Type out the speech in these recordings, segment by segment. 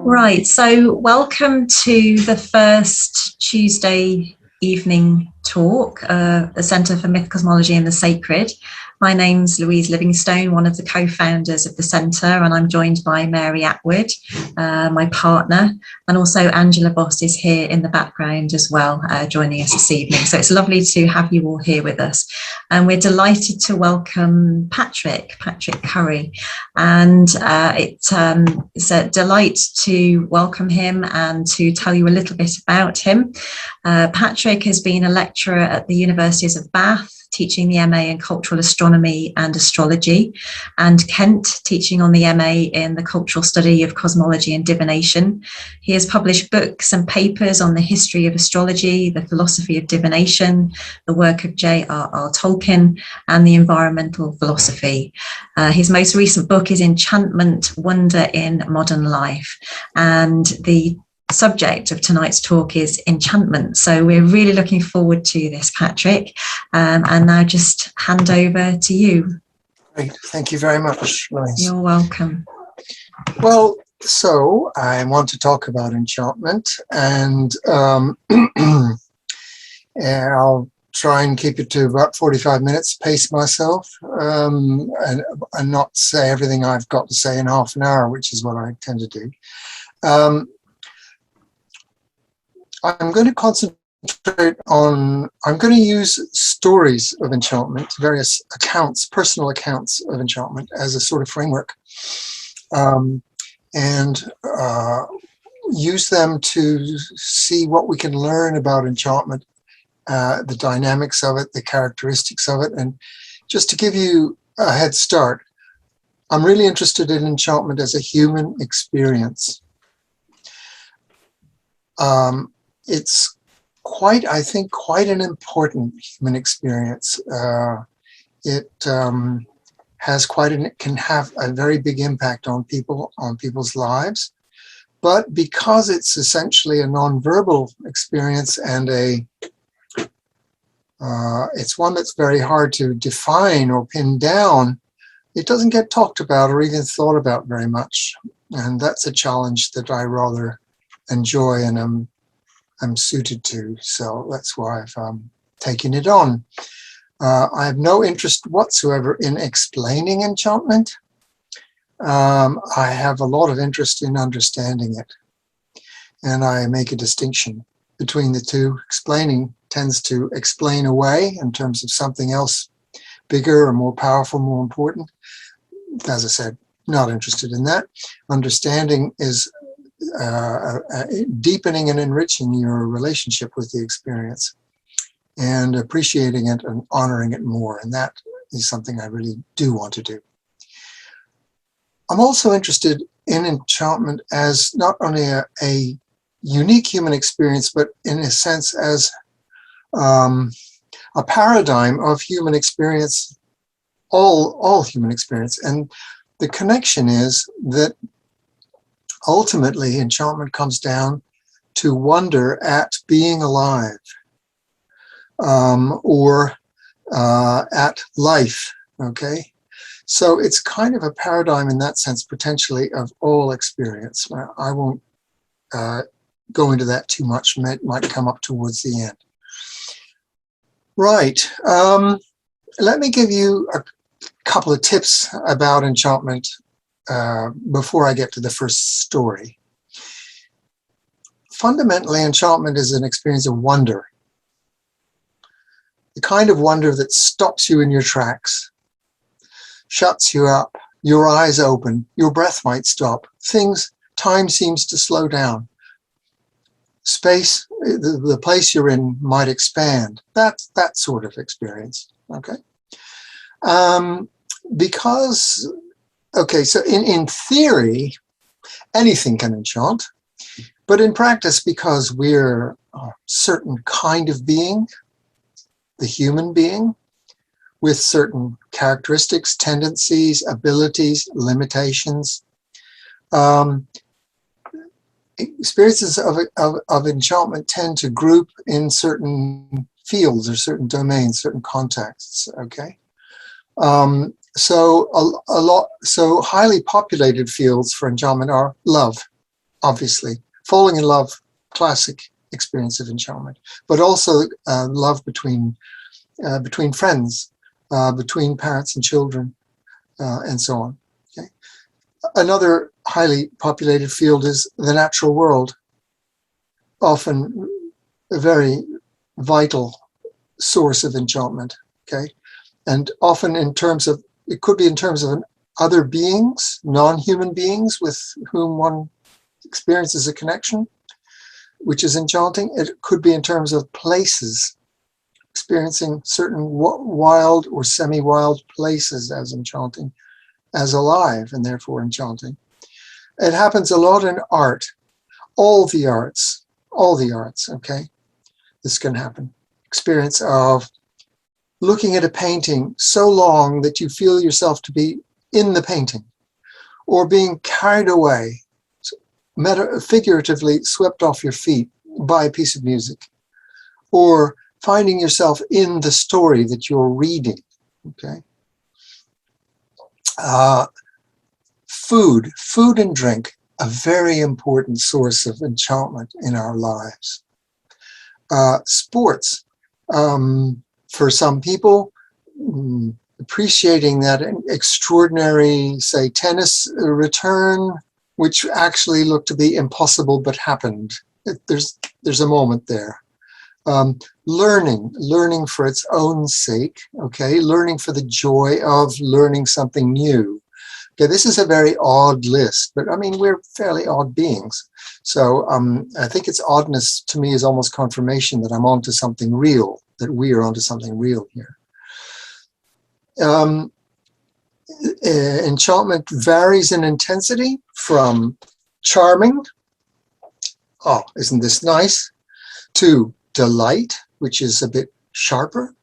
Right, so welcome to the first Tuesday evening talk, the Centre for Myth, Cosmology and the Sacred. My name's Louise Livingstone, one of the co-founders of the Centre, and I'm joined by Mary Atwood, my partner, and also Angela Boss is here in the background as well, joining us this evening. So it's lovely to have you all here with us. And we're delighted to welcome Patrick Curry. And it's a delight to welcome him and to tell you a little bit about him. Patrick has been a lecturer at the Universities of Bath, teaching the MA in Cultural Astronomy and Astrology, and Kent, teaching on the MA in the Cultural Study of Cosmology and Divination. He has published books and papers on the history of astrology, the philosophy of divination, the work of J.R.R. Tolkien, and the environmental philosophy. His most recent book is Enchantment, Wonder in Modern Life, and the subject of tonight's talk is enchantment. So we're really looking forward to this, Patrick. And now just hand over to you. Great. Thank you very much, Louise. You're welcome. Well, so I want to talk about enchantment, and I'll try and keep it to about 45 minutes, pace myself, and not say everything I've got to say in half an hour, which is what I tend to do. I'm going to concentrate on, I'm going to use stories of enchantment, various accounts, personal accounts of enchantment as a sort of framework, and use them to see what we can learn about enchantment, the dynamics of it, the characteristics of it. And just to give you a head start, I'm really interested in enchantment as a human experience. It's quite, I think, quite an important human experience. It has quite it can have a very big impact on people, on people's lives. But because it's essentially a non-verbal experience and it's one that's very hard to define or pin down, it doesn't get talked about or even thought about very much. And that's a challenge that I rather enjoy and I'm suited to, so that's why I've taken it on. I have no interest whatsoever in explaining enchantment. I have a lot of interest in understanding it, and I make a distinction between the two. Explaining tends to explain away in terms of something else bigger or more powerful, more important. As I said, not interested in that. Understanding is deepening and enriching your relationship with the experience and appreciating it and honoring it more. And that is something I really do want to do. I'm also interested in enchantment as not only a unique human experience, but in a sense as a paradigm of human experience, all human experience. And the connection is that ultimately, enchantment comes down to wonder at being alive, or at life, okay? So it's kind of a paradigm in that sense, potentially, of all experience. I won't go into that too much, might come up towards the end. Right, let me give you a couple of tips about enchantment before I get to the first story. Fundamentally, enchantment is an experience of wonder. The kind of wonder that stops you in your tracks, shuts you up, your eyes open, your breath might stop, time seems to slow down. Space, the place you're in might expand. That sort of experience, okay? Okay, so in theory, anything can enchant, but in practice, because we're a certain kind of being, the human being, with certain characteristics, tendencies, abilities, limitations, experiences of enchantment tend to group in certain fields or certain domains, certain contexts, okay? So highly populated fields for enchantment are love, obviously. Falling in love, classic experience of enchantment, but also love between friends, between parents and children, and so on. Okay. Another highly populated field is the natural world, often a very vital source of enchantment. Okay, and often in terms of, it could be in terms of other beings, non-human beings with whom one experiences a connection, which is enchanting. It could be in terms of places, experiencing certain wild or semi-wild places as enchanting, as alive and therefore enchanting. It happens a lot in art, all the arts, okay? This can happen. Experience of looking at a painting so long that you feel yourself to be in the painting, or being carried away, figuratively swept off your feet by a piece of music, or finding yourself in the story that you're reading. Okay. Food and drink, a very important source of enchantment in our lives. Sports, for some people, appreciating that extraordinary, say, tennis return, which actually looked to be impossible but happened. There's a moment there. Learning for its own sake, okay? Learning for the joy of learning something new. Okay, this is a very odd list, but I mean, we're fairly odd beings. So I think its oddness to me is almost confirmation that I'm onto something real, that we are onto something real here. Enchantment varies in intensity from charming, oh, isn't this nice, to delight, which is a bit sharper,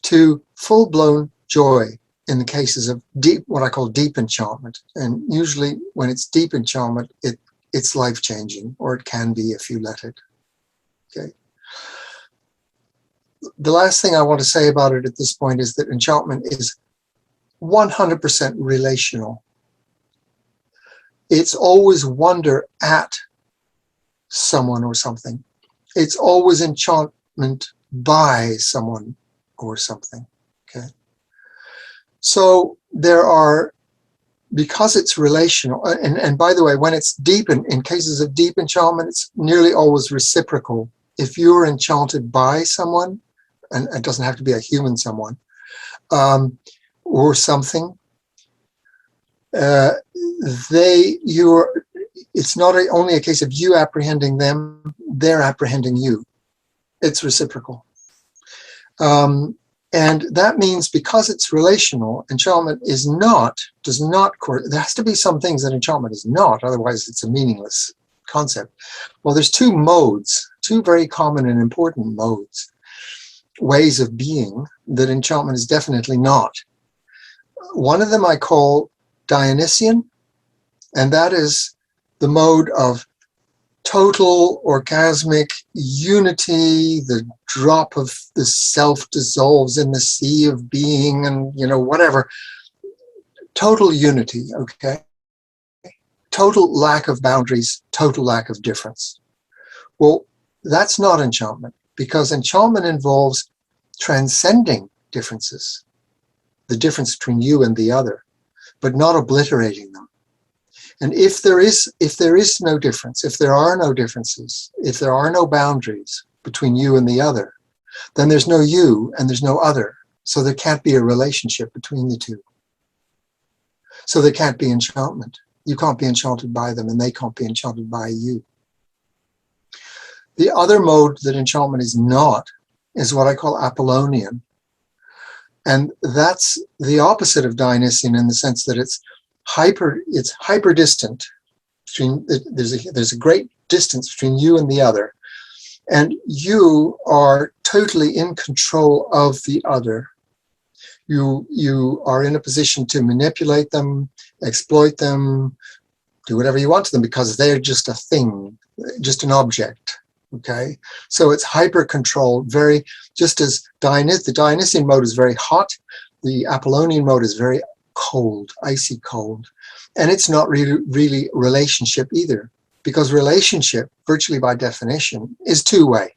to full-blown joy in the cases of deep, what I call deep enchantment. And usually when it's deep enchantment, it's life-changing, or it can be if you let it. Okay. The last thing I want to say about it at this point is that enchantment is 100% relational. It's always wonder at someone or something. It's always enchantment by someone or something. Okay. So there are, because it's relational, and by the way, when it's deep, in cases of deep enchantment, it's nearly always reciprocal. If you're enchanted by someone, and it doesn't have to be a human someone, or something, it's not only a case of you apprehending them, they're apprehending you. It's reciprocal. And that means because it's relational, enchantment does not, there has to be some things that enchantment is not, otherwise it's a meaningless concept. Well, there's two modes, two very common and important modes, ways of being that enchantment is definitely not. One of them I call Dionysian, and that is the mode of total orgasmic unity. The drop of the self dissolves in the sea of being, and whatever. Total unity, okay? Total lack of boundaries, total lack of difference. Well, that's not enchantment, because enchantment involves transcending differences, the difference between you and the other, but not obliterating them. And if there is no difference, if there are no differences, if there are no boundaries between you and the other, then there's no you and there's no other. So there can't be a relationship between the two. So there can't be enchantment. You can't be enchanted by them, and they can't be enchanted by you. The other mode that enchantment is not is what I call Apollonian. And that's the opposite of Dionysian in the sense that it's hyper distant. There's a great distance between you and the other, and you are totally in control of the other. You are in a position to manipulate them, exploit them, do whatever you want to them, because they're just a thing, just an object. Okay, so it's hyper control, very, just as the Dionysian mode is very hot, the Apollonian mode is very cold, icy cold, and it's not really relationship either. because relationship, virtually by definition, is two-way,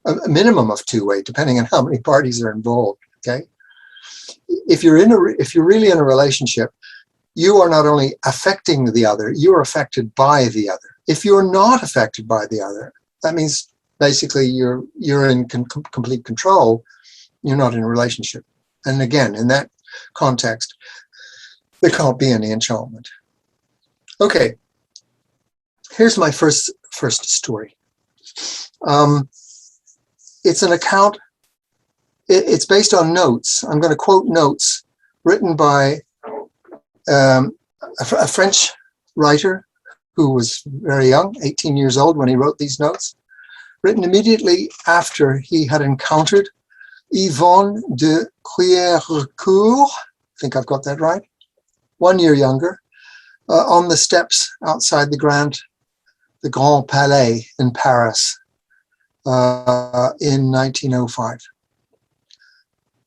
a minimum of two-way, depending on how many parties are involved. Okay, if you're really in a relationship, you are not only affecting the other, you are affected by the other. If you're not affected by the other, that means basically you're in complete control. You're not in a relationship. And again, in that context, there can't be any enchantment. Okay, here's my first story. It's an account. It's based on notes. I'm going to quote notes written by a French writer who was very young, 18 years old when he wrote these notes, written immediately after he had encountered Yvonne de Quierecourt, I think I've got that right, 1 year younger, on the steps outside the Grand Palais in Paris in 1905.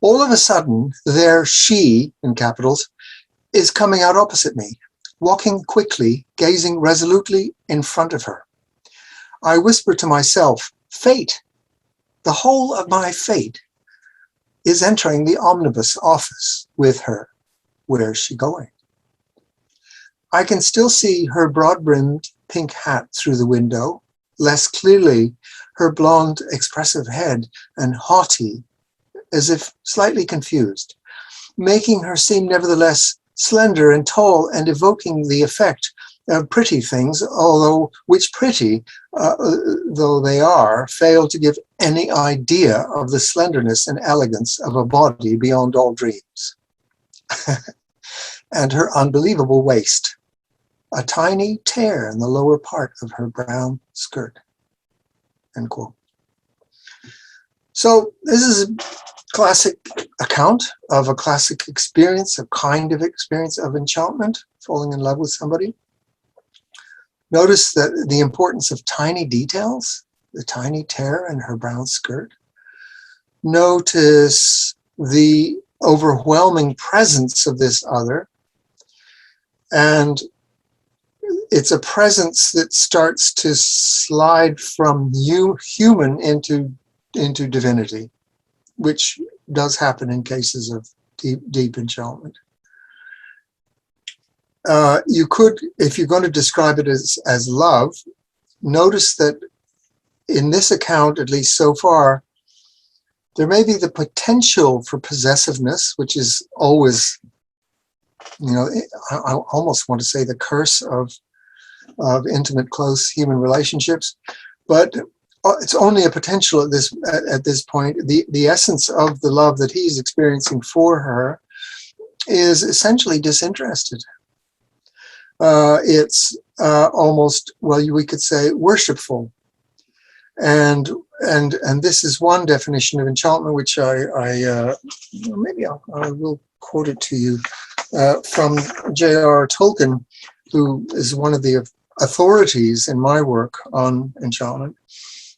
All of a sudden, there she, in capitals, is coming out opposite me, walking quickly, gazing resolutely in front of her. I whisper to myself, fate, the whole of my fate is entering the omnibus office with her. Where's she going? I can still see her broad-brimmed pink hat through the window, less clearly her blonde, expressive head and haughty, as if slightly confused, making her seem nevertheless slender and tall and evoking the effect of pretty things, although which pretty, though they are, fail to give any idea of the slenderness and elegance of a body beyond all dreams. And her unbelievable waist, a tiny tear in the lower part of her brown skirt. End quote. So this is a classic account of a classic experience, a kind of experience of enchantment, falling in love with somebody. Notice that the importance of tiny details, the tiny tear in her brown skirt. Notice the overwhelming presence of this other. And it's a presence that starts to slide from human into divinity, which does happen in cases of deep enchantment. You could, if you're going to describe it as love, notice that in this account, at least so far, there may be the potential for possessiveness, which is always, I almost want to say the curse of intimate, close human relationships, but it's only a potential at this point. The essence of the love that he's experiencing for her is essentially disinterested. It's almost, well, we could say worshipful, and this is one definition of enchantment, which I will quote it to you from J.R.R. Tolkien, who is one of the authorities in my work on enchantment,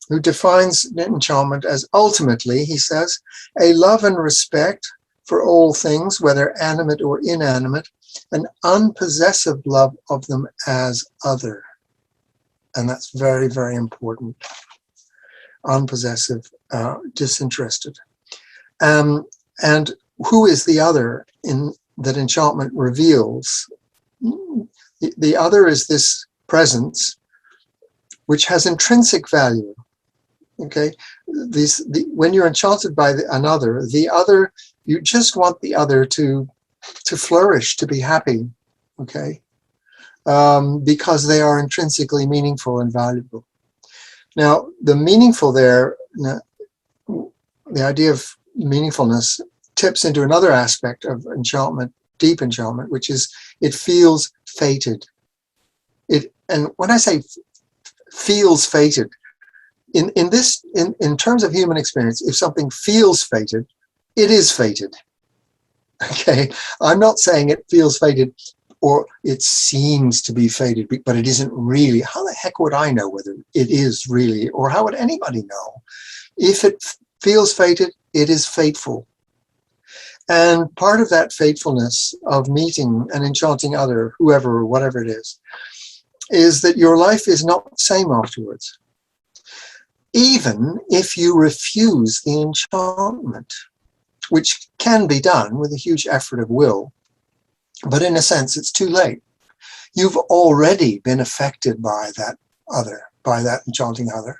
who defines enchantment as ultimately, he says, a love and respect for all things, whether animate or inanimate, an unpossessive love of them as other. And that's very, very important. Unpossessive, disinterested. And who is the other that enchantment reveals? The other is this presence, which has intrinsic value. Okay, when you're enchanted by another, the other, you just want the other to flourish, to be happy. Okay, because they are intrinsically meaningful and valuable. Now, the meaningful there, the idea of meaningfulness tips into another aspect of enchantment, deep enchantment, which is it feels fated. And when I say feels fated, in terms of human experience, if something feels fated, it is fated. Okay, I'm not saying it feels fated or it seems to be fated, but it isn't really. How the heck would I know whether it is really, or how would anybody know? If it feels fated, it is fateful. And part of that fatefulness of meeting an enchanting other, whoever or whatever it is that your life is not the same afterwards, even if you refuse the enchantment, which can be done with a huge effort of will. But in a sense, it's too late. You've already been affected by that other, by that enchanting other,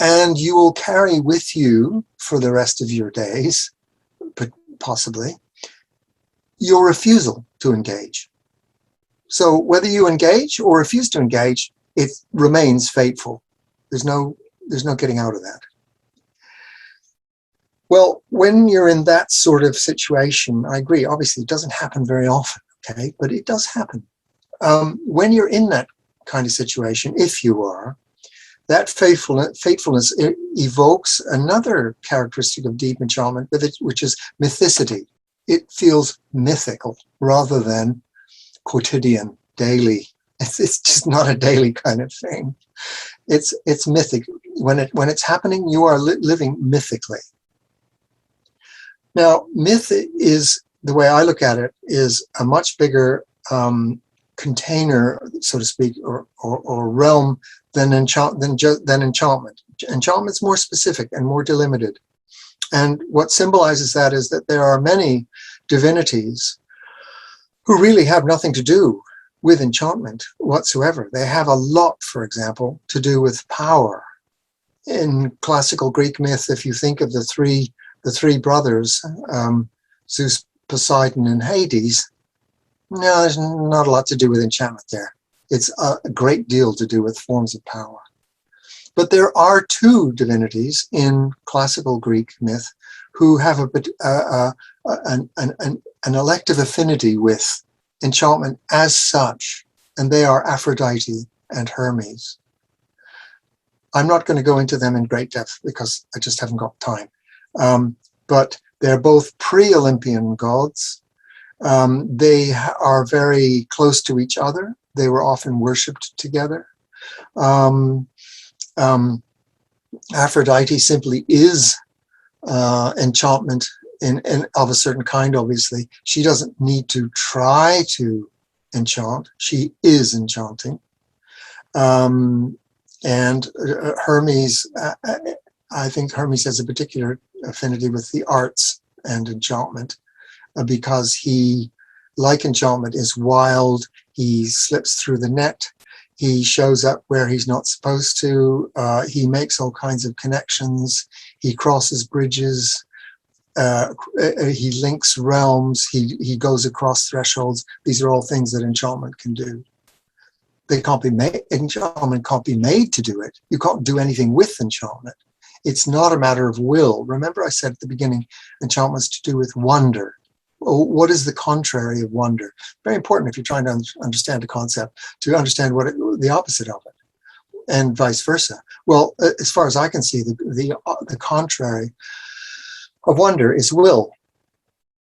and you will carry with you for the rest of your days, possibly, your refusal to engage. So whether you engage or refuse to engage, it remains fateful. There's no getting out of that. Well, when you're in that sort of situation, I agree, obviously it doesn't happen very often, okay, but it does happen. When you're in that kind of situation, if you are, that faithfulness evokes another characteristic of deep enchantment, which is mythicity. It feels mythical rather than quotidian, daily. It's just not a daily kind of thing. It's mythic. When it's happening, you are living mythically. Now, myth is, the way I look at it, is a much bigger container, so to speak, or realm than enchantment. Enchantment's more specific and more delimited. And what symbolizes that is that there are many divinities who really have nothing to do with enchantment whatsoever. They have a lot, for example, to do with power. In classical Greek myth, if you think of the three brothers, Zeus, Poseidon, and Hades, no, there's not a lot to do with enchantment there. It's a great deal to do with forms of power. But there are two divinities in classical Greek myth who have an elective affinity with enchantment as such, and they are Aphrodite and Hermes. I'm not going to go into them in great depth because I just haven't got time. But they're both pre-Olympian gods. They are very close to each other. They were often worshipped together. Aphrodite simply is enchantment of a certain kind, obviously. She doesn't need to try to enchant. She is enchanting. And Hermes, I think Hermes has a particular affinity with the arts and enchantment because he, like enchantment, is wild. He slips through the net. He shows up where he's not supposed to. He makes all kinds of connections. He crosses bridges. He links realms. He goes across thresholds. These are all things that enchantment can do. They can't be made. Enchantment can't be made to do it. You can't do anything with enchantment. It's not a matter of will. Remember I said at the beginning, enchantment's to do with wonder. What is the contrary of wonder? Very important if you're trying to understand a concept, to understand what the opposite of it, and vice versa. Well, as far as I can see, the contrary of wonder is will,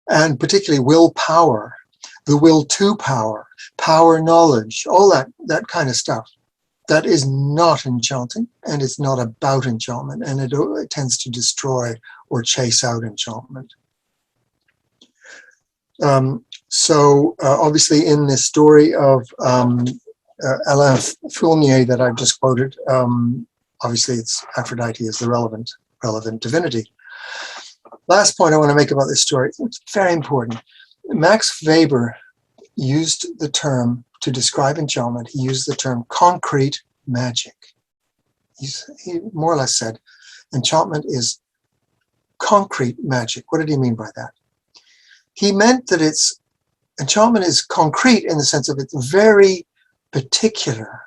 and particularly willpower, the will to power, power knowledge, all that kind of stuff. That is not enchanting, and it's not about enchantment, and it tends to destroy or chase out enchantment. Obviously in this story of Alain Fournier that I've just quoted, obviously it's Aphrodite is the relevant divinity. Last point I want to make about this story, it's very important. Max Weber used the term to describe enchantment. He used the term concrete magic. He more or less said enchantment is concrete magic. What did he mean by that? He meant that enchantment is concrete in the sense of it's very particular,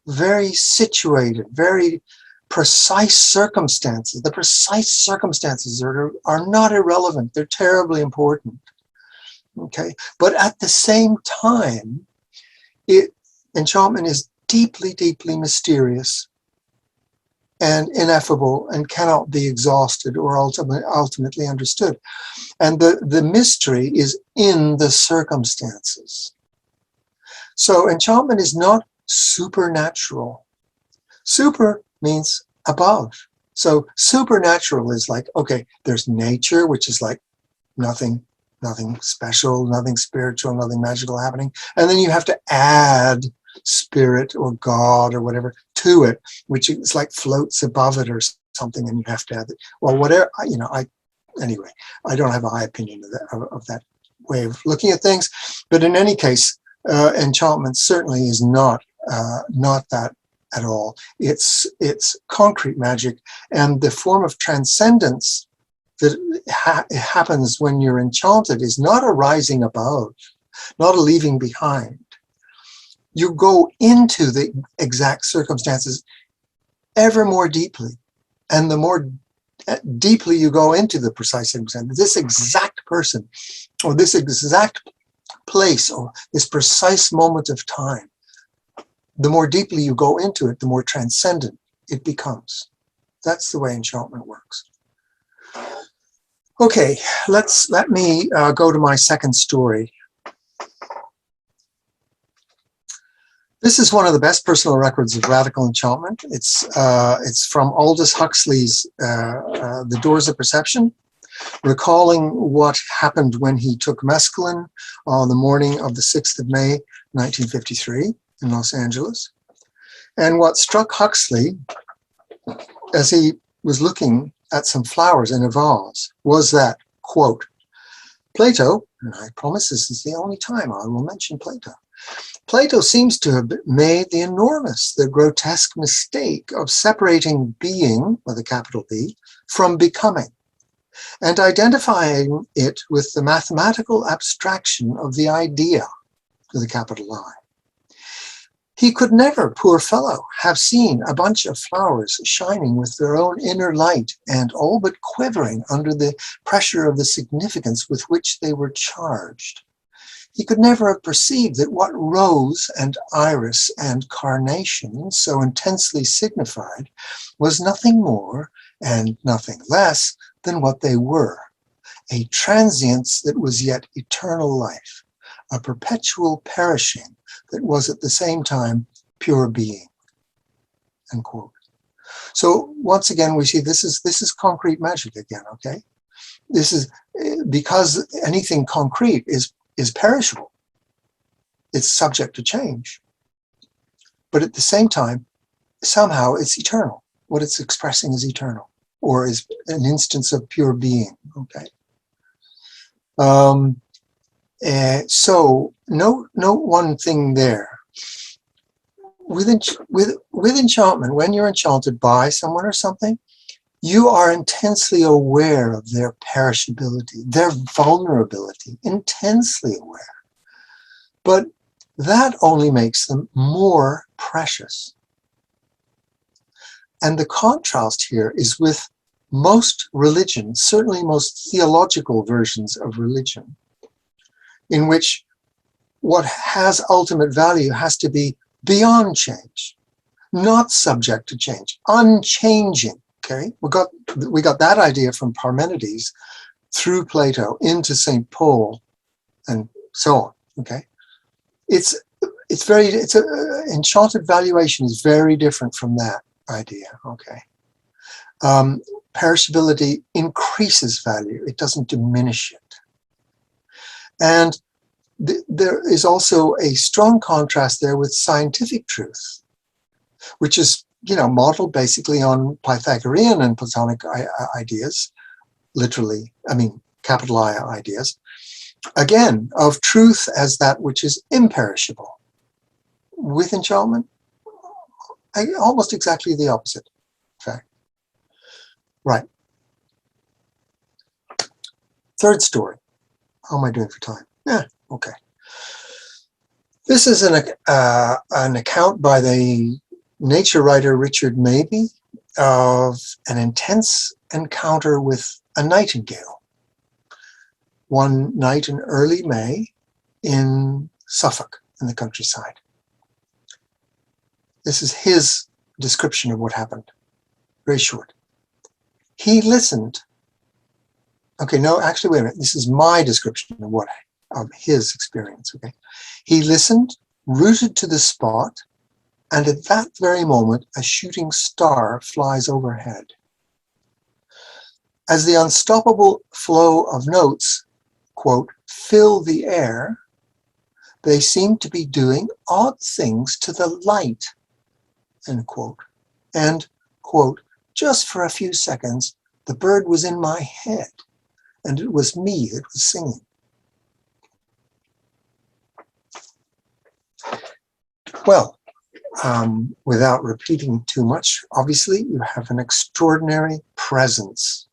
very situated, very precise circumstances. The precise circumstances are not irrelevant. They're terribly important. Okay, but at the same time, enchantment is deeply, deeply mysterious and ineffable and cannot be exhausted or ultimately understood. And the mystery is in the circumstances. So enchantment is not supernatural. Super means above. So supernatural is like, okay, there's nature, which is like nothing special, nothing spiritual, nothing magical happening. And then you have to add spirit or God or whatever to it, which is like floats above it or something, and you have to have it. Well, whatever, anyway, I don't have a high opinion of that way of looking at things. But in any case, enchantment certainly is not that at all. It's concrete magic, and the form of transcendence that happens when you're enchanted is not a rising above, not a leaving behind. You go into the exact circumstances ever more deeply, and the more deeply you go into the precise circumstance, this exact person or this exact place or this precise moment of time, the more deeply you go into it, the more transcendent it becomes. That's the way enchantment works. Okay, let me go to my second story. This is one of the best personal records of radical enchantment. It's from Aldous Huxley's The Doors of Perception, recalling what happened when he took mescaline on the morning of the 6th of May, 1953 in Los Angeles. And what struck Huxley as he was looking at some flowers in a vase was that, quote, Plato, and I promise this is the only time I will mention Plato, Plato seems to have made the enormous, the grotesque mistake of separating being, with a capital B, from becoming, and identifying it with the mathematical abstraction of the idea, with a capital I. He could never, poor fellow, have seen a bunch of flowers shining with their own inner light and all but quivering under the pressure of the significance with which they were charged. He could never have perceived that what rose and iris and carnation so intensely signified was nothing more and nothing less than what they were, a transience that was yet eternal life, a perpetual perishing that was at the same time pure being, end quote. So once again, we see this is concrete magic again, okay? This is because anything concrete is perishable. It's subject to change. But at the same time, somehow it's eternal. What it's expressing is eternal, or is an instance of pure being, okay? So note one thing there. With enchantment, when you're enchanted by someone or something, you are intensely aware of their perishability, their vulnerability, intensely aware. But that only makes them more precious. And the contrast here is with most religions, certainly most theological versions of religion, in which what has ultimate value has to be beyond change, not subject to change, unchanging. Okay, we got that idea from Parmenides through Plato into St. Paul, and so on. Okay, enchanted valuation is very different from that idea. Okay, perishability increases value; it doesn't diminish it, and there is also a strong contrast there with scientific truth, which is, modeled basically on Pythagorean and Platonic ideas, literally, capital I ideas, again, of truth as that which is imperishable. With enchantment, almost exactly the opposite, in fact. Right. Third story. How am I doing for time? Yeah, okay. This is an account by the nature writer Richard Mabey of an intense encounter with a nightingale one night in early May in Suffolk, in the countryside. This is his description of what happened. Very short. He listened. Okay, no, actually, wait a minute. This is my description of his experience. Okay, he listened, rooted to the spot, and at that very moment, a shooting star flies overhead. As the unstoppable flow of notes, quote, fill the air, They seemed to be doing odd things to the light, end quote. And, quote, just for a few seconds, the bird was in my head, and it was me that was singing. Well, without repeating too much, obviously you have an extraordinary presence,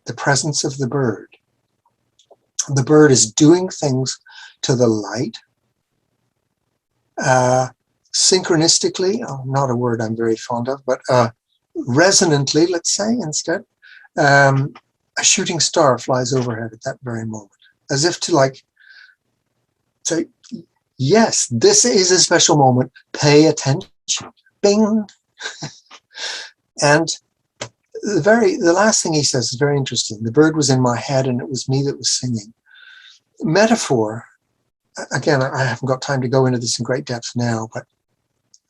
the presence of the bird. The bird is doing things to the light, synchronistically, not a word I'm very fond of, but resonantly, let's say instead. A shooting star flies overhead at that very moment, as if to like say, yes, this is a special moment, pay attention, bing. And the last thing he says is very interesting. The bird was in my head and it was me that was singing. Metaphor, again, I haven't got time to go into this in great depth now, but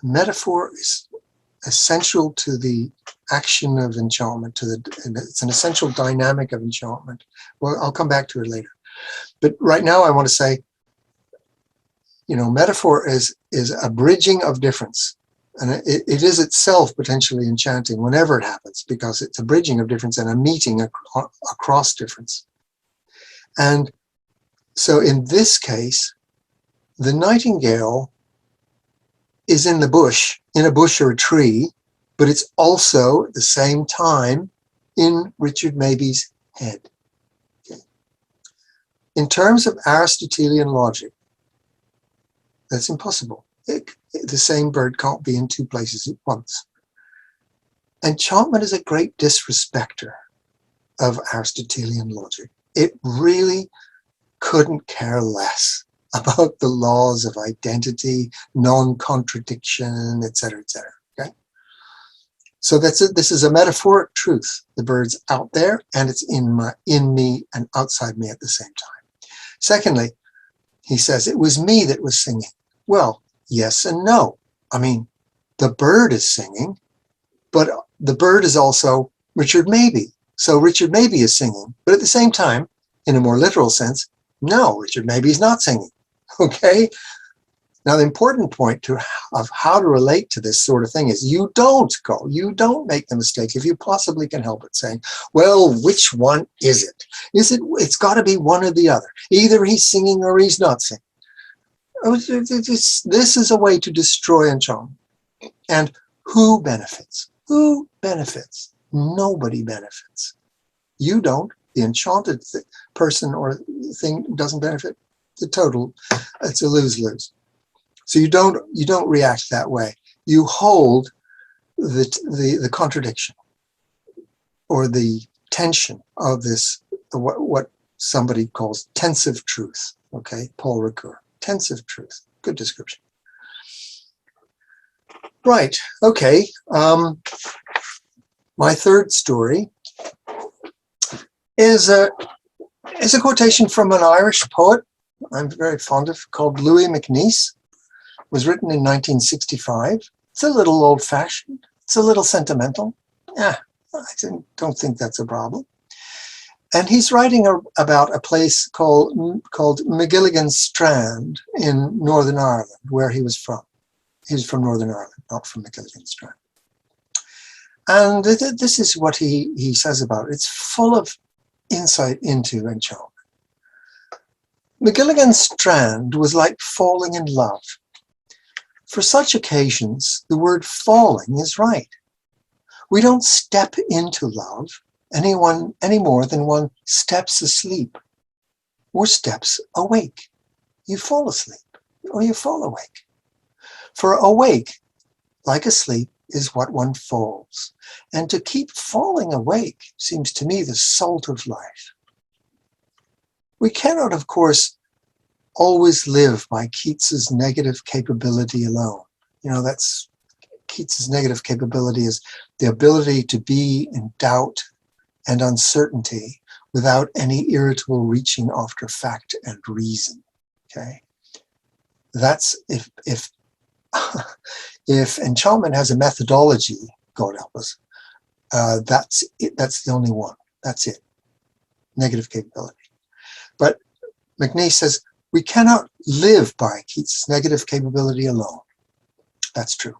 metaphor is essential to the action of enchantment, it's an essential dynamic of enchantment. Well, I'll come back to it later. But right now I want to say, metaphor is a bridging of difference. And it is itself potentially enchanting whenever it happens, because it's a bridging of difference and a meeting across difference. And so in this case, the nightingale is in the bush, in a bush or a tree, but it's also at the same time in Richard Maby's head. Okay. In terms of Aristotelian logic, that's impossible. The same bird can't be in two places at once. Enchantment is a great disrespecter of Aristotelian logic. It really couldn't care less about the laws of identity, non-contradiction, etc., etc. Okay? So this is a metaphoric truth. The bird's out there and it's in me and outside me at the same time. Secondly, he says, it was me that was singing. Well, yes and no. I mean, the bird is singing, but the bird is also Richard Mabey. So Richard Mabey is singing, but at the same time, in a more literal sense, no, Richard Mabey is not singing. Okay? Now, the important point of how to relate to this sort of thing is you don't make the mistake, if you possibly can help it, saying, well, which one is it? It's got to be one or the other. Either he's singing or he's not singing. This is a way to destroy enchantment. And who benefits? Who benefits? Nobody benefits. You don't. The enchanted person or thing doesn't benefit. It's a lose-lose. So you don't react that way. You hold the contradiction or the tension of this, what somebody calls tensive truth. Okay, Paul Ricoeur. Tensive truth. Good description. Right. Okay. My third story is a quotation from an Irish poet I'm very fond of, called Louis MacNeice. It was written in 1965. It's a little old-fashioned. It's a little sentimental. Yeah, I don't think that's a problem. And he's writing about a place called McGilligan's Strand in Northern Ireland, where he was from. He was from Northern Ireland, not from McGilligan's Strand. And this is what he says about it. It's full of insight into enchantment. McGilligan's Strand was like falling in love. For such occasions, the word falling is right. We don't step into love any more than one steps asleep or steps awake. You fall asleep or you fall awake. For awake, like asleep, is what one falls. And to keep falling awake seems to me the salt of life. We cannot, of course, always live by Keats's negative capability alone. That's Keats's negative capability is the ability to be in doubt and uncertainty without any irritable reaching after fact and reason. Okay, that's if enchantment has a methodology, God help us, that's it. That's the only one. That's it. Negative capability. But MacNeice says We cannot live by Keats' negative capability alone. That's true.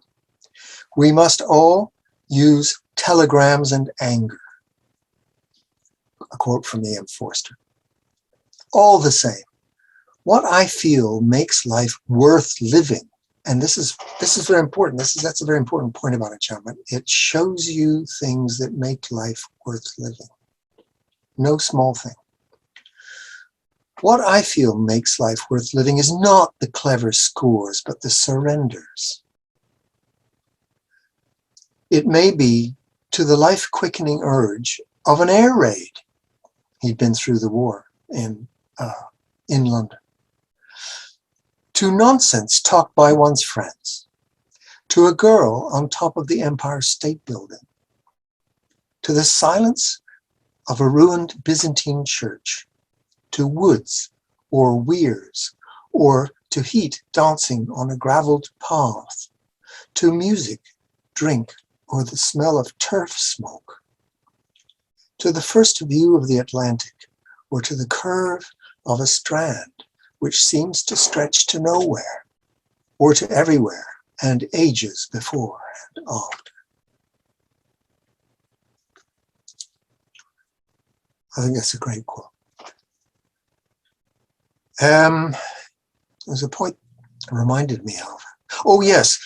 We must all use telegrams and anger. A quote from E.M. Forster. All the same, what I feel makes life worth living. And this is very important. That's a very important point about enchantment. It shows you things that make life worth living. No small thing. What I feel makes life worth living is not the clever scores, but the surrenders. It may be to the life-quickening urge of an air raid. He'd been through the war in London. To nonsense talked by one's friends. To a girl on top of the Empire State Building. To the silence of a ruined Byzantine church. To woods or weirs, or to heat dancing on a graveled path. To music, drink, or the smell of turf smoke. To the first view of the Atlantic, or to the curve of a strand which seems to stretch to nowhere, or to everywhere and ages before and after. I think that's a great quote. There's a point it reminded me of. Oh yes,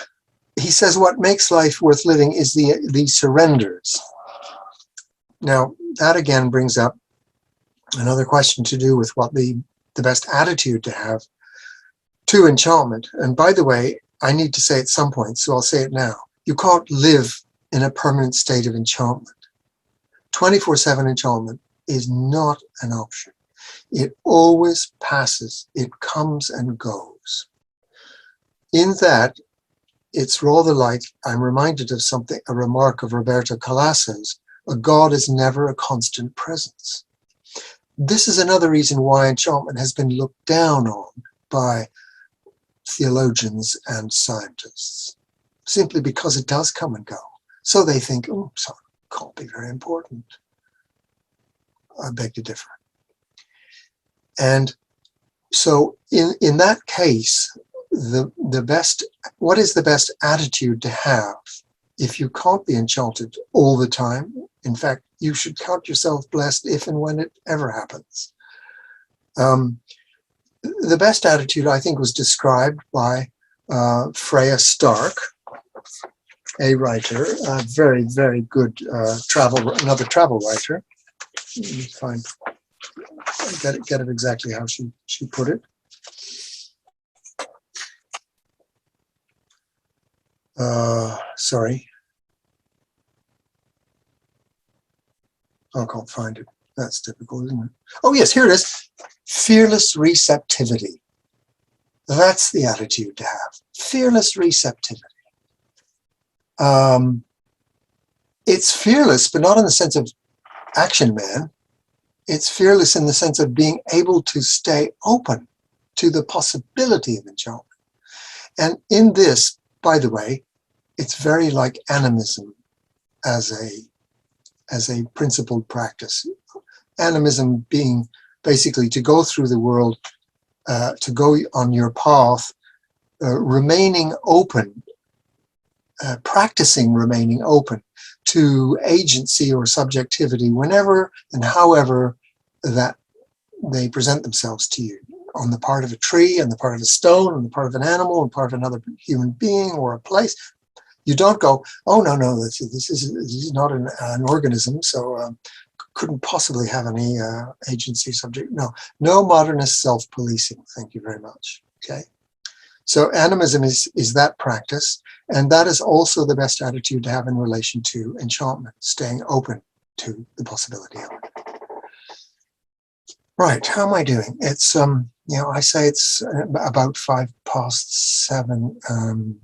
he says what makes life worth living is the surrenders. Now, that again brings up another question to do with what the best attitude to have to enchantment. And by the way, I need to say at some point, so I'll say it now. You can't live in a permanent state of enchantment. 24/7 enchantment is not an option. It always passes. It comes and goes. In that, it's rather like, I'm reminded of something, a remark of Roberto Calasso's, a God is never a constant presence. This is another reason why enchantment has been looked down on by theologians and scientists, simply because it does come and go. So they think, oh, so it can't be very important. I beg to differ. And so in that case, what is the best attitude to have if you can't be enchanted all the time? In fact, you should count yourself blessed if and when it ever happens. The best attitude, I think, was described by Freya Stark, a writer, a very, very good another travel writer. Let me find, get it exactly how she put it. Sorry. I can't find it. That's typical, isn't it? Oh yes, here it is. Fearless receptivity. That's the attitude to have. Fearless receptivity. It's fearless, but not in the sense of action man. It's fearless in the sense of being able to stay open to the possibility of enchantment. And in this, by the way, it's very like animism as a principled practice. Animism being basically to go through the world, to go on your path, remaining open, practicing remaining open to agency or subjectivity whenever and however that they present themselves to you, on the part of a tree, on the part of a stone, on the part of an animal, on the part of another human being or a place. You don't go, oh, no, this is not an organism, so couldn't possibly have any agency subject. No modernist self-policing, thank you very much, okay? So animism is that practice, and that is also the best attitude to have in relation to enchantment, staying open to the possibility of it. Right, how am I doing? It's, I say it's about 7:05.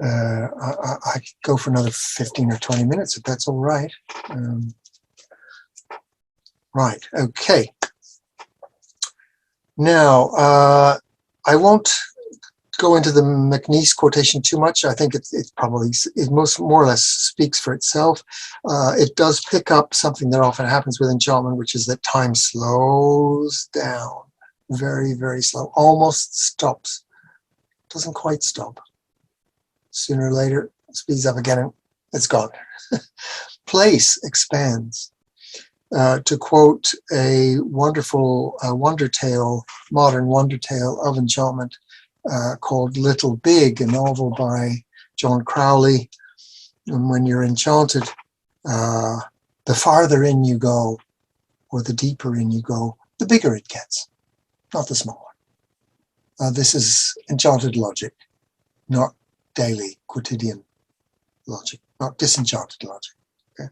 I could go for another 15 or 20 minutes if that's all right. Right, okay. Now, I won't go into the McNeice quotation too much. I think it more or less speaks for itself. It does pick up something that often happens with enchantment, which is that time slows down. very, very slow, almost stops. Doesn't quite stop. Sooner or later, speeds up again and it's gone. Place expands. To quote a wonderful wonder tale, modern wonder tale of enchantment called Little Big, a novel by John Crowley. And when you're enchanted, the farther in you go, or the deeper in you go, the bigger it gets, not the smaller. This is enchanted logic, not daily, quotidian logic, not disenchanted logic. Okay?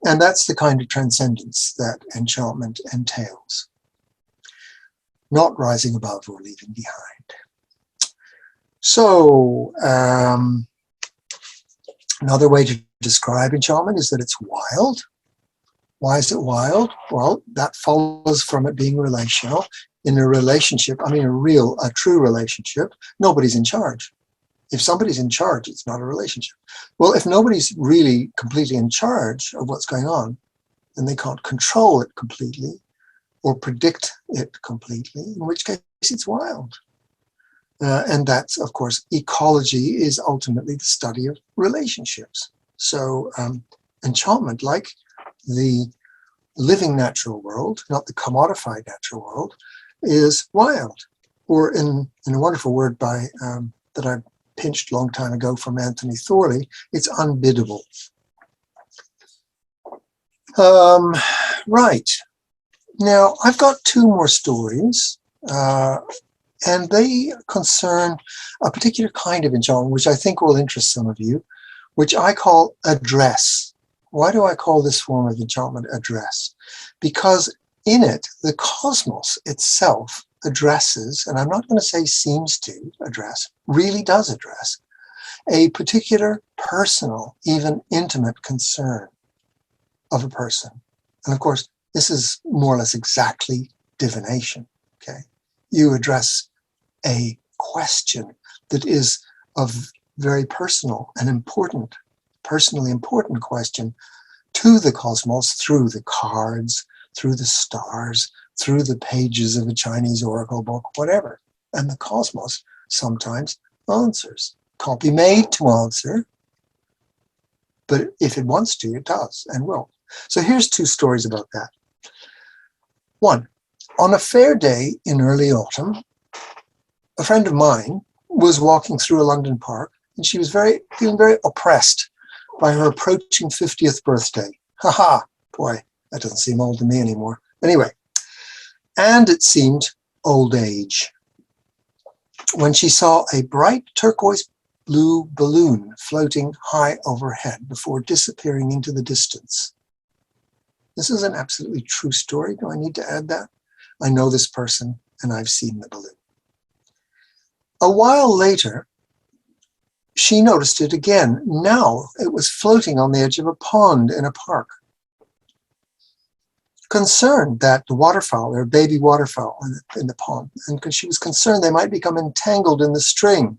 And that's the kind of transcendence that enchantment entails. Not rising above or leaving behind. So, another way to describe enchantment is that it's wild. Why is it wild? Well, that follows from it being relational. In a relationship, I mean a true relationship, nobody's in charge. If somebody's in charge, it's not a relationship. Well, if nobody's really completely in charge of what's going on, then they can't control it completely or predict it completely, in which case it's wild. And that's, of course, ecology is ultimately the study of relationships. So enchantment, like the living natural world, not the commodified natural world, is wild. Or in a wonderful word by that I pinched a long time ago from Anthony Thorley, it's unbiddable. Right. Now, I've got two more stories, and they concern a particular kind of enchantment, which I think will interest some of you, which I call address. Why do I call this form of enchantment address? Because in it, the cosmos itself addresses, and I'm not going to say seems to address, really does address, a particular personal, even intimate concern of a person. And of course, this is more or less exactly divination. Okay, you address a question that is of very personal and important, personally important question to the cosmos through the cards, through the stars, through the pages of a Chinese oracle book, whatever. And the cosmos sometimes answers. Can't be made to answer, but if it wants to, it does and will. So here's two stories about that. One, on a fair day in early autumn, a friend of mine was walking through a London park, and she was feeling very oppressed by her approaching 50th birthday. Ha, boy, that doesn't seem old to me anymore. Anyway, and it seemed old age, when she saw a bright turquoise blue balloon floating high overhead before disappearing into the distance. This is an absolutely true story. Do I need to add that? I know this person, and I've seen the balloon. A while later, she noticed it again. Now it was floating on the edge of a pond in a park. Concerned that the waterfowl, there are baby waterfowl in the pond, and she was concerned they might become entangled in the string.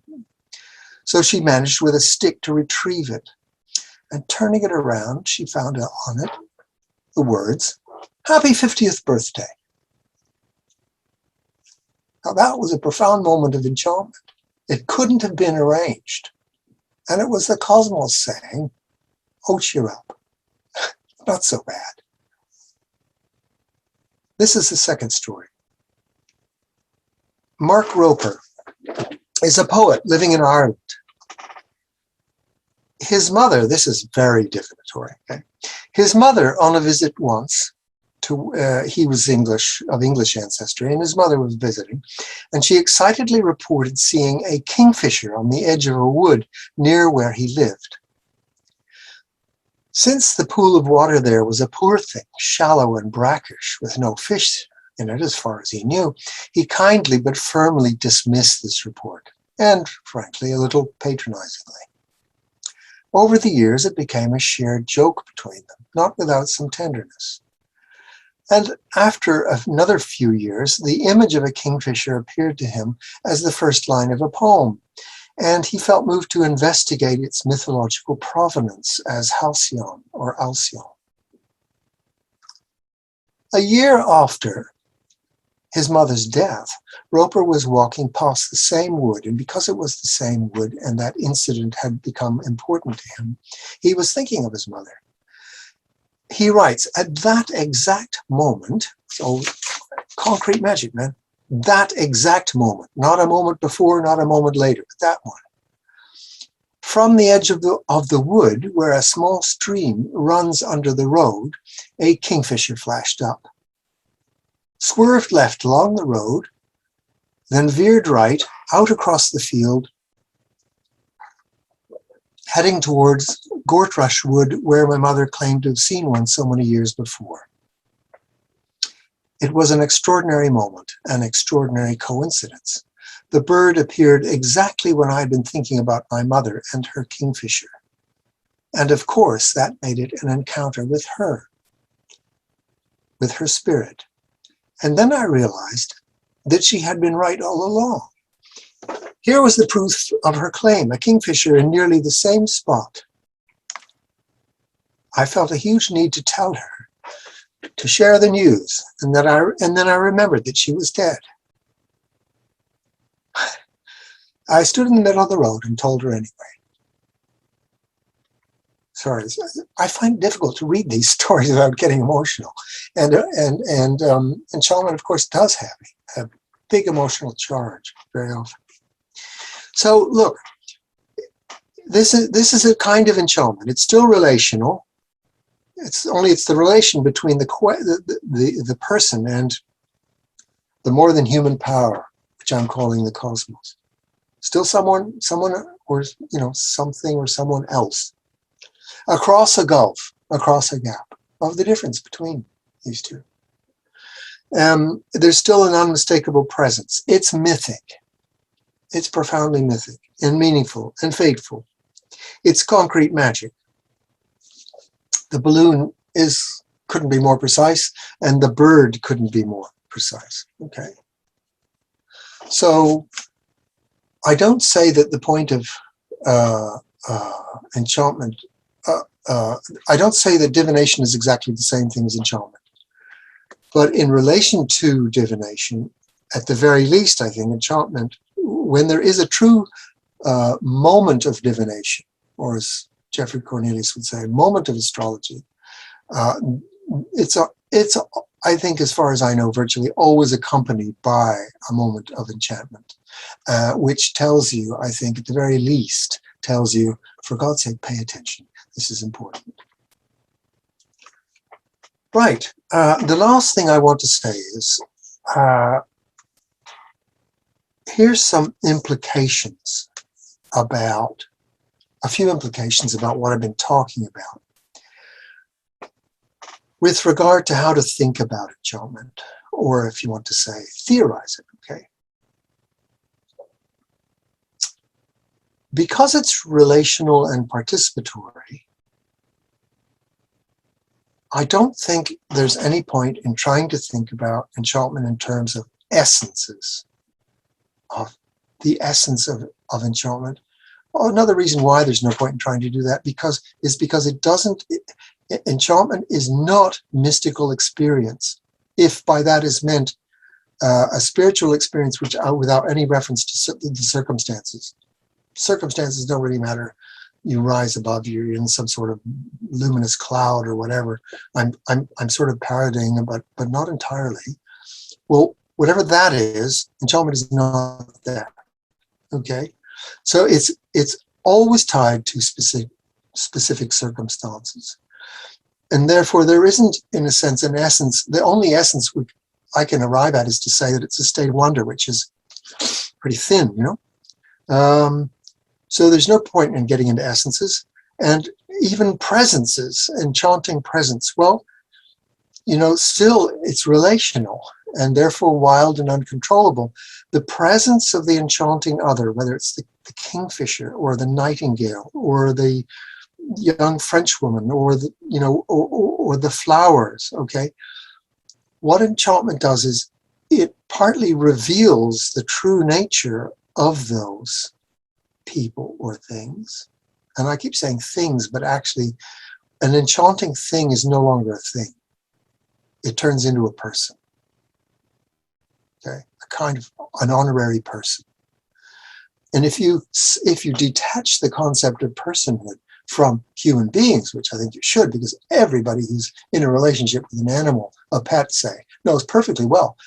So she managed with a stick to retrieve it. And turning it around, she found on it the words, "Happy 50th birthday." Now that was a profound moment of enchantment. It couldn't have been arranged. And it was the cosmos saying, oh, cheer up. Not so bad. This is the second story. Mark Roper is a poet living in Ireland. His mother, this is very divinatory, okay? His mother, on a visit once, he was of English ancestry, and his mother was visiting, and she excitedly reported seeing a kingfisher on the edge of a wood near where he lived. Since the pool of water there was a poor thing, shallow and brackish, with no fish in it as far as he knew, he kindly but firmly dismissed this report, and frankly, a little patronizingly. Over the years, it became a shared joke between them, not without some tenderness. And after another few years, the image of a kingfisher appeared to him as the first line of a poem, and he felt moved to investigate its mythological provenance as Halcyon or Alcyon. A year after, his mother's death, Roper was walking past the same wood, and because it was the same wood and that incident had become important to him, he was thinking of his mother. He writes, at that exact moment, so concrete magic, man, that exact moment, not a moment before, not a moment later, but that one. From the edge of the wood, where a small stream runs under the road, a kingfisher flashed up, swerved left along the road, then veered right out across the field, heading towards Gortrush Wood, where my mother claimed to have seen one so many years before. It was an extraordinary moment, an extraordinary coincidence. The bird appeared exactly when I had been thinking about my mother and her kingfisher. And of course, that made it an encounter with her spirit. And then I realized that she had been right all along. Here was the proof of her claim, a kingfisher in nearly the same spot. I felt a huge need to tell her, to share the news, and then I remembered that she was dead. I stood in the middle of the road and told her anyway. Sorry, I find it difficult to read these stories without getting emotional. And Enchantment, of course, does have a big emotional charge very often. So look, this is a kind of enchantment. It's still relational. It's the relation between the person and the more than human power, which I'm calling the cosmos. Still someone, or something or someone else. Across a gulf, across a gap of the difference between these two. There's still an unmistakable presence. It's mythic. It's profoundly mythic and meaningful and fateful. It's concrete magic. The balloon couldn't be more precise, and the bird couldn't be more precise. Okay. So I don't say that the point of enchantment, I don't say that divination is exactly the same thing as enchantment. But in relation to divination, at the very least, I think enchantment, when there is a true moment of divination, or as Geoffrey Cornelius would say, moment of astrology, it's I think, as far as I know, virtually always accompanied by a moment of enchantment, which tells you, I think, at the very least, tells you, for God's sake, pay attention. This is important. Right. The last thing I want to say is, here's some implications about, a few implications about what I've been talking about with regard to how to think about enchantment, or if you want to say, theorize it, okay? Because it's relational and participatory, I don't think there's any point in trying to think about enchantment in terms of essences, of the essence of enchantment. Well, another reason why there's no point in trying to do that is because it doesn't, enchantment is not mystical experience, if by that is meant a spiritual experience which without any reference to the circumstances. Circumstances don't really matter. You rise above, you're in some sort of luminous cloud or whatever. I'm sort of parodying, but not entirely. Well, whatever that is, enchantment is not that. Okay, so it's always tied to specific circumstances, and therefore there isn't, in a sense, an essence. The only essence I can arrive at is to say that it's a state of wonder, which is pretty thin, you know. So there's no point in getting into essences, and even presences, enchanting presence. Well, you know, still it's relational and therefore wild and uncontrollable. The presence of the enchanting other, whether it's the kingfisher or the nightingale or the young Frenchwoman or the, you know, or the flowers, okay? What enchantment does is it partly reveals the true nature of those people or things. And I keep saying things, but actually an enchanting thing is no longer a thing. It turns into a person. okay? A kind of an honorary person. And if you detach the concept of personhood from human beings, which I think you should, because everybody who's in a relationship with an animal, a pet, say, knows perfectly well,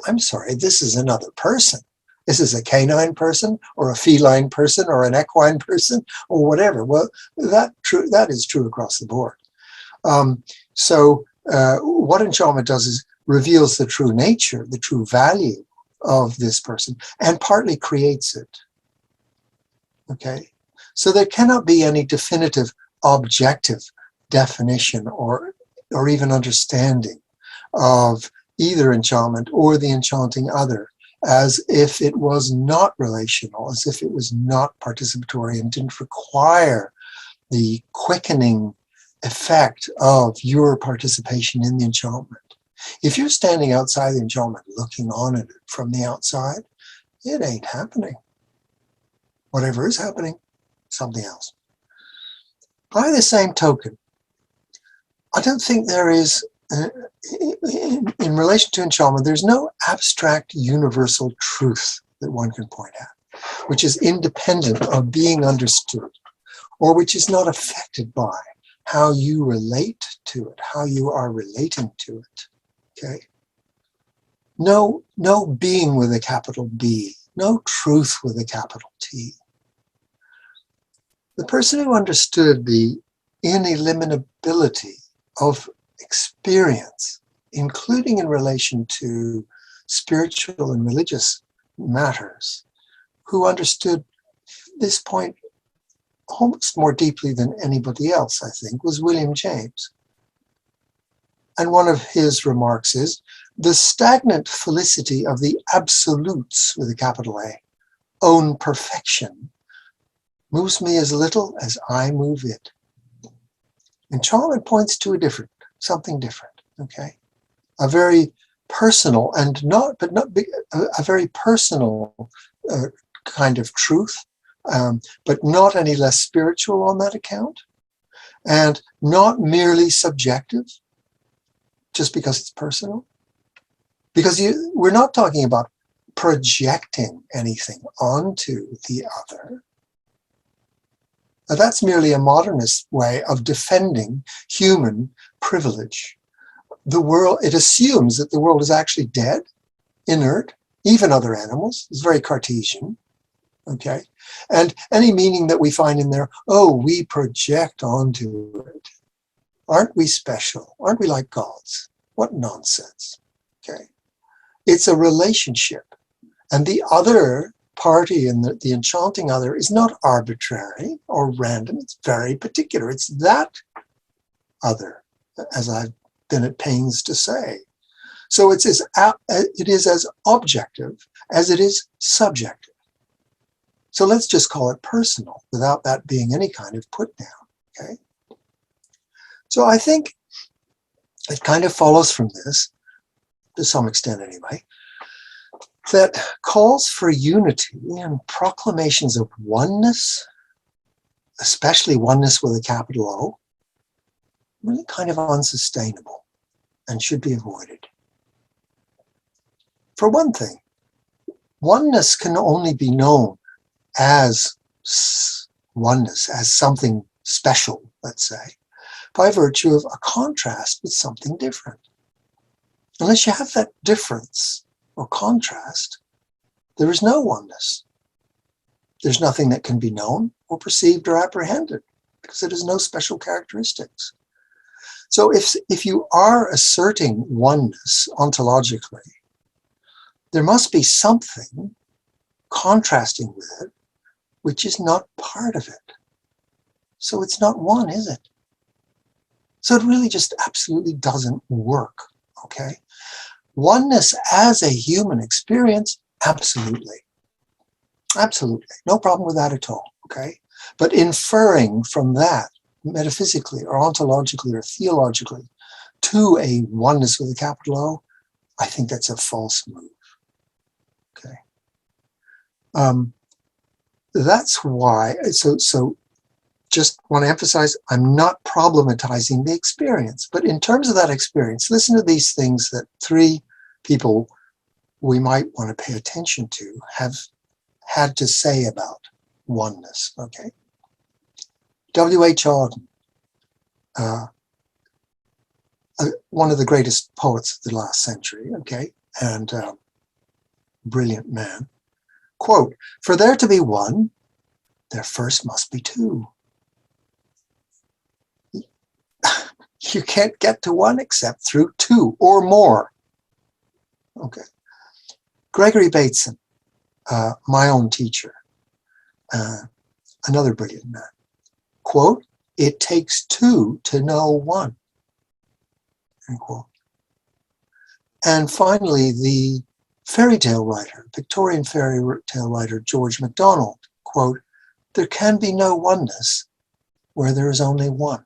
I'm sorry, this is another person. This is a canine person or a feline person or an equine person or whatever. Well, that is true across the board. What enchantment does is reveals the true nature, the true value of this person, and partly creates it. Okay? So there cannot be any definitive objective definition or even understanding of either enchantment or the enchanting other as if it was not relational, as if it was not participatory and didn't require the quickening effect of your participation in the enchantment. If you're standing outside the enchantment looking on at it from the outside, it ain't happening. Whatever is happening, something else. By the same token, I don't think there is, in relation to enchantment, there's no abstract universal truth that one can point at, which is independent of being understood, or which is not affected by how you relate to it, how you are relating to it. Okay? No being with a capital B, no truth with a capital T. The person who understood the ineliminability of experience, including in relation to spiritual and religious matters, who understood this point almost more deeply than anybody else, I think, was William James. And one of his remarks is, the stagnant felicity of the absolutes, with a capital A, own perfection, moves me as little as I move it. Enchantment points to something different, okay? A very personal and a very personal kind of truth, but not any less spiritual on that account, and not merely subjective, just because it's personal. Because we're not talking about projecting anything onto the other. Now, that's merely a modernist way of defending human privilege. The world, it assumes that the world is actually dead, inert, even other animals. It's very Cartesian, okay? And any meaning that we find in there, oh, we project onto it. Aren't we special? Aren't we like gods? What nonsense, okay? It's a relationship. And the other party in the enchanting other is not arbitrary or random. It's very particular. It's that other, as I've been at pains to say. So it is as objective as it is subjective. So let's just call it personal without that being any kind of put down, okay? So I think it kind of follows from this, to some extent anyway, that calls for unity and proclamations of oneness, especially oneness with a capital O, really kind of unsustainable and should be avoided. For one thing, oneness can only be known as oneness, as something special, let's say, by virtue of a contrast with something different. Unless you have that difference or contrast, there is no oneness. There's nothing that can be known or perceived or apprehended because it has no special characteristics. So if you are asserting oneness ontologically, there must be something contrasting with it which is not part of it. So it's not one, is it? So it really just absolutely doesn't work, okay? Oneness as a human experience, absolutely. Absolutely. No problem with that at all, okay? But inferring from that, metaphysically or ontologically or theologically, to a oneness with a capital O, I think that's a false move, okay? That's why, so just want to emphasize, I'm not problematizing the experience, but in terms of that experience, listen to these things that three people we might want to pay attention to have had to say about oneness. Okay. W.H. Auden, one of the greatest poets of the last century, okay, and brilliant man, quote, "For there to be one, there first must be two." You can't get to one except through two or more. Okay. Gregory Bateson, my own teacher, another brilliant man, quote, "It takes two to know one." End quote. And finally, the fairy tale writer, Victorian fairy tale writer George MacDonald, quote, "There can be no oneness where there is only one."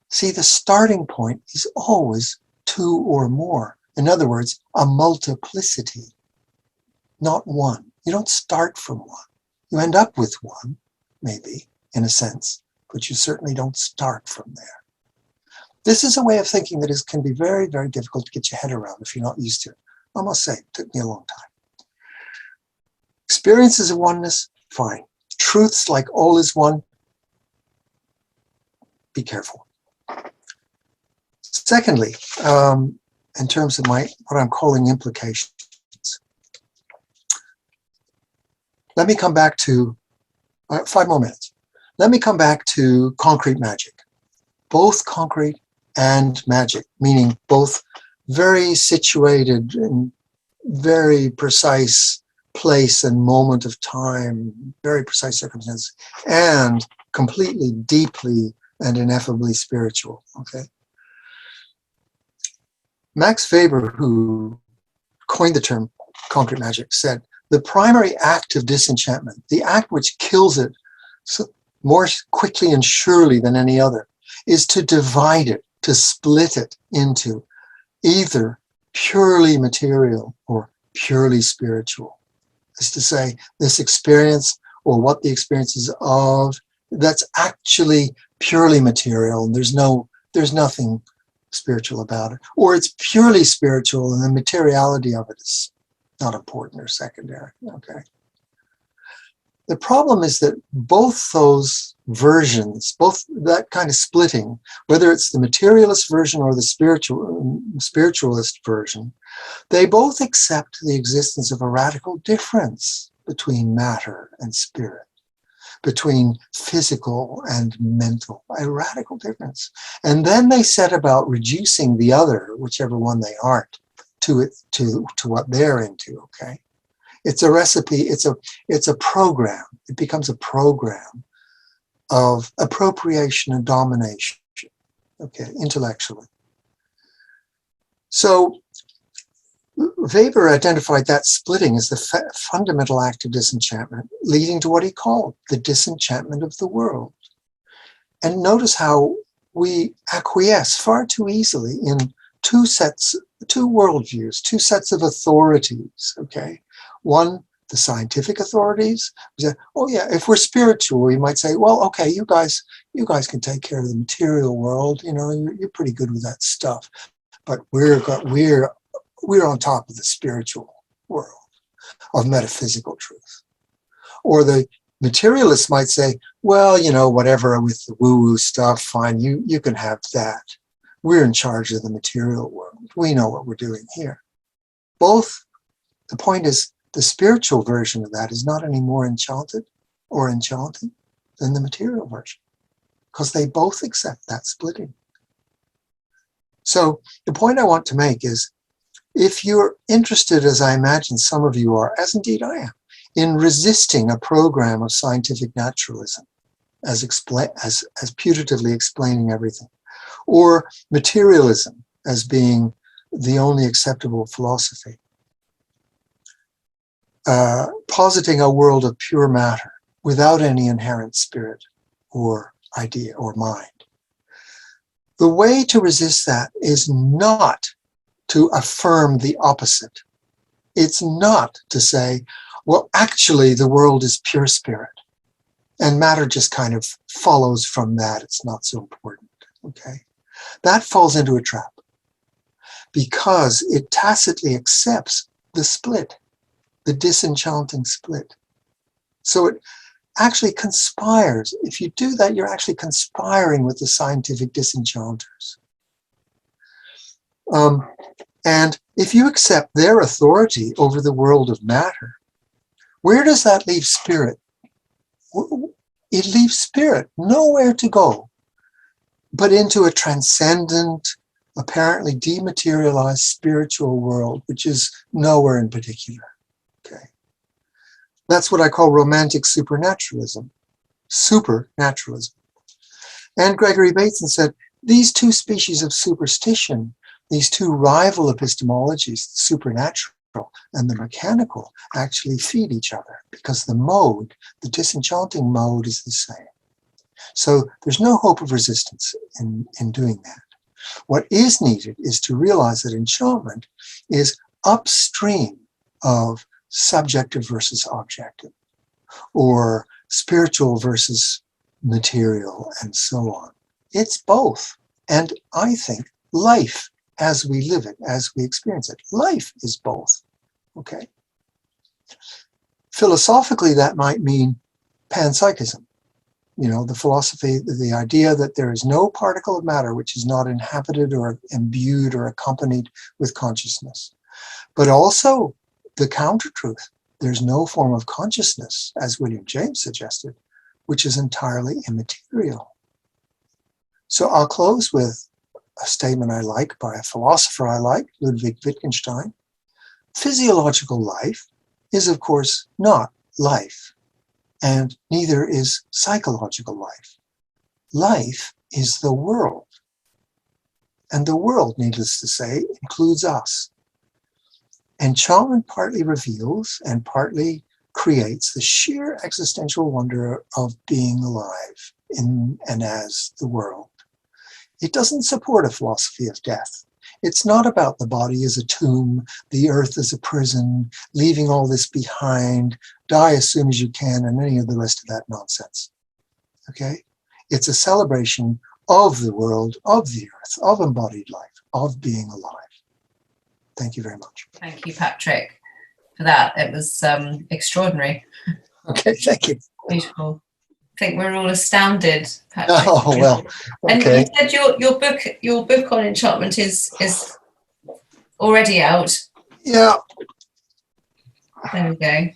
See, the starting point is always two or more. In other words, a multiplicity, not one. You don't start from one. You end up with one, maybe, in a sense, but you certainly don't start from there. This is a way of thinking that can be very, very difficult to get your head around if you're not used to it. I must say, it took me a long time. Experiences of oneness, fine. Truths like all is one, be careful. Secondly, in terms of what I'm calling implications, let me come back to 5 more minutes. Let me come back to concrete magic. Both concrete and magic, meaning both very situated in very precise place and moment of time, very precise circumstances, and completely, deeply, and ineffably spiritual. Okay. Max Weber, who coined the term concrete magic, said, "The primary act of disenchantment, the act which kills it more quickly and surely than any other, is to divide it, to split it into either purely material or purely spiritual." Is to say, this experience or what the experience is of, that's actually purely material and there's nothing spiritual about it. Or it's purely spiritual and the materiality of it is not important or secondary. Okay. The problem is that both those versions, both that kind of splitting, whether it's the materialist version or the spiritualist version, they both accept the existence of a radical difference between matter and spirit, between physical and mental, a radical difference. And then they set about reducing the other, whichever one they aren't, to what they're into, okay? It's a recipe, it's a program. It becomes a program of appropriation and domination, okay, intellectually. So Weber identified that splitting as the fundamental act of disenchantment, leading to what he called the disenchantment of the world. And notice how we acquiesce far too easily in two worldviews, two sets of authorities, okay? One, the scientific authorities. We say, oh yeah, if we're spiritual, we might say, well, okay, you guys can take care of the material world. You know, you're pretty good with that stuff, but we're on top of the spiritual world of metaphysical truth. Or the materialists might say, well, you know, whatever with the woo-woo stuff, fine, you can have that. We're in charge of the material world. We know what we're doing here. Both, the point is, the spiritual version of that is not any more enchanted or enchanting than the material version, because they both accept that splitting. So the point I want to make is, if you're interested, as I imagine some of you are, as indeed I am, in resisting a program of scientific naturalism as putatively explaining everything, or materialism as being the only acceptable philosophy, positing a world of pure matter without any inherent spirit or idea or mind. The way to resist that is not to affirm the opposite. It's not to say, well, actually the world is pure spirit and matter just kind of follows from that. It's not so important, okay? That falls into a trap, because it tacitly accepts the split, the disenchanting split. So it actually conspires. If you do that, you're actually conspiring with the scientific disenchanters. And if you accept their authority over the world of matter, where does that leave spirit? It leaves spirit nowhere to go but into a transcendent, apparently dematerialized spiritual world, which is nowhere in particular. Okay, that's what I call romantic supernaturalism. Supernaturalism. And Gregory Bateson said, these two species of superstition, these two rival epistemologies, the supernatural and the mechanical, actually feed each other because the mode, the disenchanting mode, is the same. So there's no hope of resistance in doing that. What is needed is to realize that enchantment is upstream of subjective versus objective, or spiritual versus material, and so on. It's both. And I think life as we live it, as we experience it, life is both. Okay? Philosophically, that might mean panpsychism. You know, the philosophy, the idea that there is no particle of matter which is not inhabited or imbued or accompanied with consciousness. But also the counter-truth. There's no form of consciousness, as William James suggested, which is entirely immaterial. So I'll close with a statement I like by a philosopher I like, Ludwig Wittgenstein. Physiological life is, of course, not life, and neither is psychological life. Life is the world, and the world, needless to say, includes us. Enchantment partly reveals and partly creates the sheer existential wonder of being alive in and as the world. It doesn't support a philosophy of death. It's not about the body as a tomb, the earth as a prison, leaving all this behind, die as soon as you can, and any of the rest of that nonsense. Okay? It's a celebration of the world, of the earth, of embodied life, of being alive. Thank you very much. Thank you, Patrick, for that. It was extraordinary. Okay, thank you. Beautiful. I think we're all astounded, Patrick. Oh, well, okay. And you said your book on enchantment is already out. Yeah. There we go.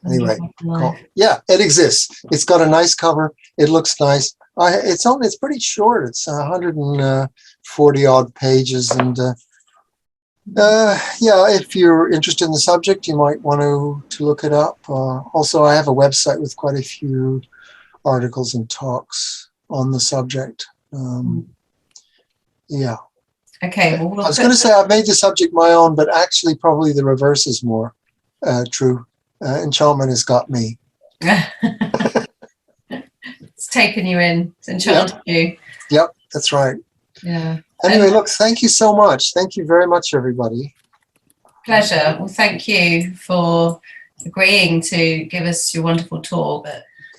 Anyway, cool. Yeah, it exists. It's got a nice cover. It looks nice. It's pretty short. It's 140 odd pages, and yeah, if you're interested in the subject, you might want to look it up. Also, I have a website with quite a few articles and talks on the subject. Yeah. Okay. Well, I was going to say I've made the subject my own, but actually probably the reverse is more true. Enchantment has got me. It's taken you in. It's enchanted you. Yep, that's right. Yeah. Anyway, look, thank you so much. Thank you very much, everybody. Pleasure. Well, thank you for agreeing to give us your wonderful talk.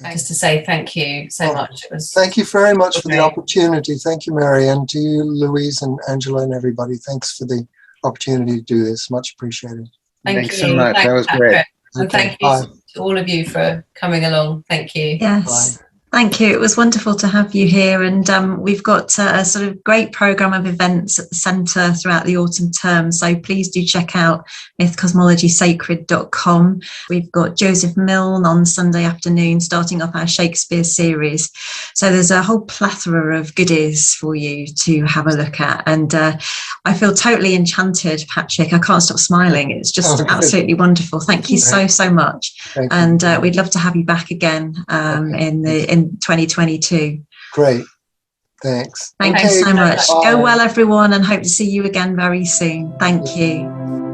Just to say thank you so much. It was thank you very much for the great. opportunity. Thank you, Mary, and to you, Louise and Angela and everybody. Thanks for the opportunity to do this. Much appreciated. Thanks so much. That was great. And Okay, thank you to all of you for coming along. Thank you. Yes. Bye. Thank you. It was wonderful to have you here, and we've got a sort of great programme of events at the centre throughout the autumn term, so please do check out mythcosmologysacred.com. We've got Joseph Milne on Sunday afternoon starting off our Shakespeare series, so there's a whole plethora of goodies for you to have a look at, and I feel totally enchanted, Patrick. I can't stop smiling. It's just absolutely wonderful. Thank you so much. And we'd love to have you back again in 2022. Great. Thanks. Thank you so much. Go well, everyone, and hope to see you again very soon. Thank you.